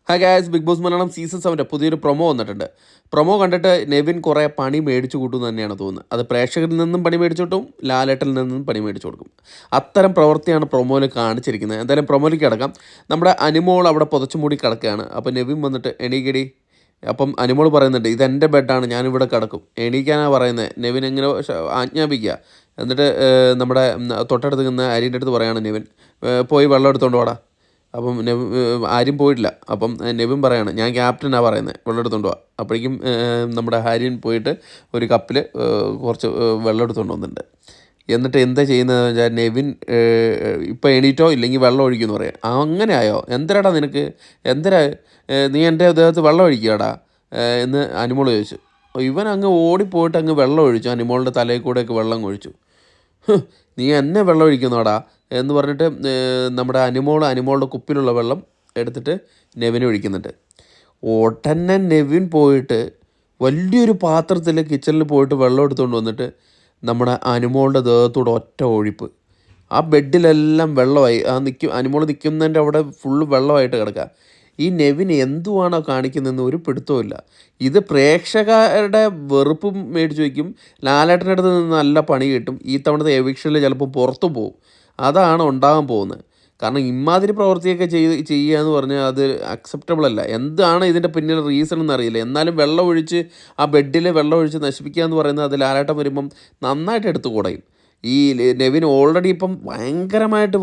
Hi guys, Bigg Boss Malayalam season 7 പുതിയൊരു promo വന്നിട്ടുണ്ട്. Promo കണ്ടിട്ട് നെവിൻ കുറേ പണി മേടിച്ചു കൂട്ടും തന്നെയാണ് തോന്നുന്നത്. അത് പ്രേക്ഷകരിൽ നിന്നും പണി മേടിച്ചു കിട്ടും, ലാലേട്ടനിൽ നിന്നും പണി മേടിച്ചു കൊടുക്കും. അത്തരം പ്രവൃത്തിയാണ് പ്രൊമോയിൽ കാണിച്ചിരിക്കുന്നത്. എന്തായാലും പ്രൊമോയിലേക്ക് കിടക്കാം. നമ്മുടെ അനിമോൾ അവിടെ പുതച്ചു മൂടി കിടക്കുകയാണ്. അപ്പോൾ നെവിൻ വന്നിട്ട് എണീക്കടി. അപ്പം അനിമോൾ പറയുന്നുണ്ട്, ഇതെൻ്റെ ബെഡാണ്, ഞാനിവിടെ കിടക്കും, എണീക്കാനാണ് പറയുന്നത്. നെവിൻ എങ്ങനെ ആജ്ഞാപിക്കുക. എന്നിട്ട് നമ്മുടെ തൊട്ടടുത്ത് നിന്ന അരിൻ്റെ അടുത്ത് പറയാണ് നെവിൻ, പോയി വെള്ളം എടുത്തുകൊണ്ട് വാടാ. അപ്പം ആരും പോയിട്ടില്ല. അപ്പം നെവിൻ പറയാണ്, ഞാൻ ക്യാപ്റ്റനാണ് പറയുന്നത്, വെള്ളം എടുത്തുകൊണ്ട് പോവാം. അപ്പോഴേക്കും നമ്മുടെ ഹാരിൻ പോയിട്ട് ഒരു കപ്പിൽ കുറച്ച് വെള്ളം എടുത്തുകൊണ്ട് വന്നിട്ടുണ്ട്. എന്നിട്ട് എന്താ ചെയ്യുന്നതെന്ന് വെച്ചാൽ നെവിൻ ഇപ്പോൾ എണീറ്റോ ഇല്ലെങ്കിൽ വെള്ളം ഒഴിക്കുമെന്ന് പറയാം. അങ്ങനെ ആയോ, എന്തരാടാ നിനക്ക്, എന്തരാ നീ എൻ്റെ ദേഹത്ത് വെള്ളം ഒഴിക്കുകയാടാ എന്ന് അനിമോൾ ചോദിച്ചു. ഇവൻ അങ്ങ് ഓടിപ്പോയിട്ട് അങ്ങ് വെള്ളം ഒഴിച്ചു. അനിമോളുടെ തലയിൽ കൂടെയൊക്കെ വെള്ളം ഒഴിച്ചു. നീ എന്നെ വെള്ളം ഒഴിക്കുന്നോടാ എന്ന് പറഞ്ഞിട്ട് നമ്മുടെ അനിമോളുടെ കുപ്പിലുള്ള വെള്ളം എടുത്തിട്ട് നെവിനെ ഒഴിക്കുന്നുണ്ട്. ഉടനെ നെവിൻ പോയിട്ട് വലിയൊരു പാത്രത്തിൽ കിച്ചണിൽ പോയിട്ട് വെള്ളം എടുത്തുകൊണ്ട് വന്നിട്ട് നമ്മുടെ അനിമോളുടെ ദേഹത്തൂടെ ഒറ്റ ഒഴിപ്പ്. ആ ബെഡിലെല്ലാം വെള്ളമായി. അനിമോൾ നിൽക്കുന്നതിൻ്റെ അവിടെ ഫുള്ള് വെള്ളമായിട്ട് കിടക്കുക. ഈ നെവിൻ എന്തുവാണോ കാണിക്കുന്നതെന്ന് ഒരു പിടുത്തവുമില്ല. ഇത് പ്രേക്ഷകരുടെ വെറുപ്പും മേടിച്ച് വയ്ക്കും. ലാലേട്ടൻ്റെ അടുത്ത് നിന്ന് നല്ല പണി കിട്ടും. ഈ തവണത്തെ എവിക്ഷനിൽ ചിലപ്പോൾ പുറത്തു പോകും. അതാണ് ഉണ്ടാകാൻ പോകുന്നത്. കാരണം ഇമാതിരി പ്രവൃത്തിയൊക്കെ ചെയ്യുക എന്ന് പറഞ്ഞാൽ അത് അക്സെപ്റ്റബിൾ അല്ല. എന്താണ് ഇതിൻ്റെ പിന്നിൽ റീസൺ എന്നറിയില്ല. എന്നാലും വെള്ളം ഒഴിച്ച് ആ ബെഡിൽ വെള്ളം ഒഴിച്ച് നശിപ്പിക്കുക എന്ന് പറയുന്നത് അത് ലാലേട്ടൻ വരുമ്പം നന്നായിട്ട് എടുത്തു കൂടയും. ഈ നെവിൻ ഓൾറെഡി ഇപ്പം ഭയങ്കരമായിട്ട്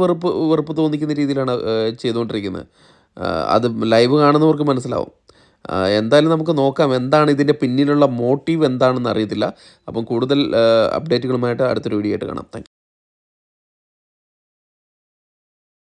വെറുപ്പ് തോന്നിക്കുന്ന രീതിയിലാണ് ചെയ്തുകൊണ്ടിരിക്കുന്നത്. അത് ലൈവ് കാണുന്നവർക്ക് മനസ്സിലാവും. എന്തായാലും നമുക്ക് നോക്കാം എന്താണ് ഇതിൻ്റെ പിന്നിലുള്ള മോട്ടീവ് എന്താണെന്ന് അറിയത്തില്ല. അപ്പം കൂടുതൽ അപ്ഡേറ്റുകളുമായിട്ട് അടുത്തൊരു വീഡിയോ ആയിട്ട് കാണാം. Thank you.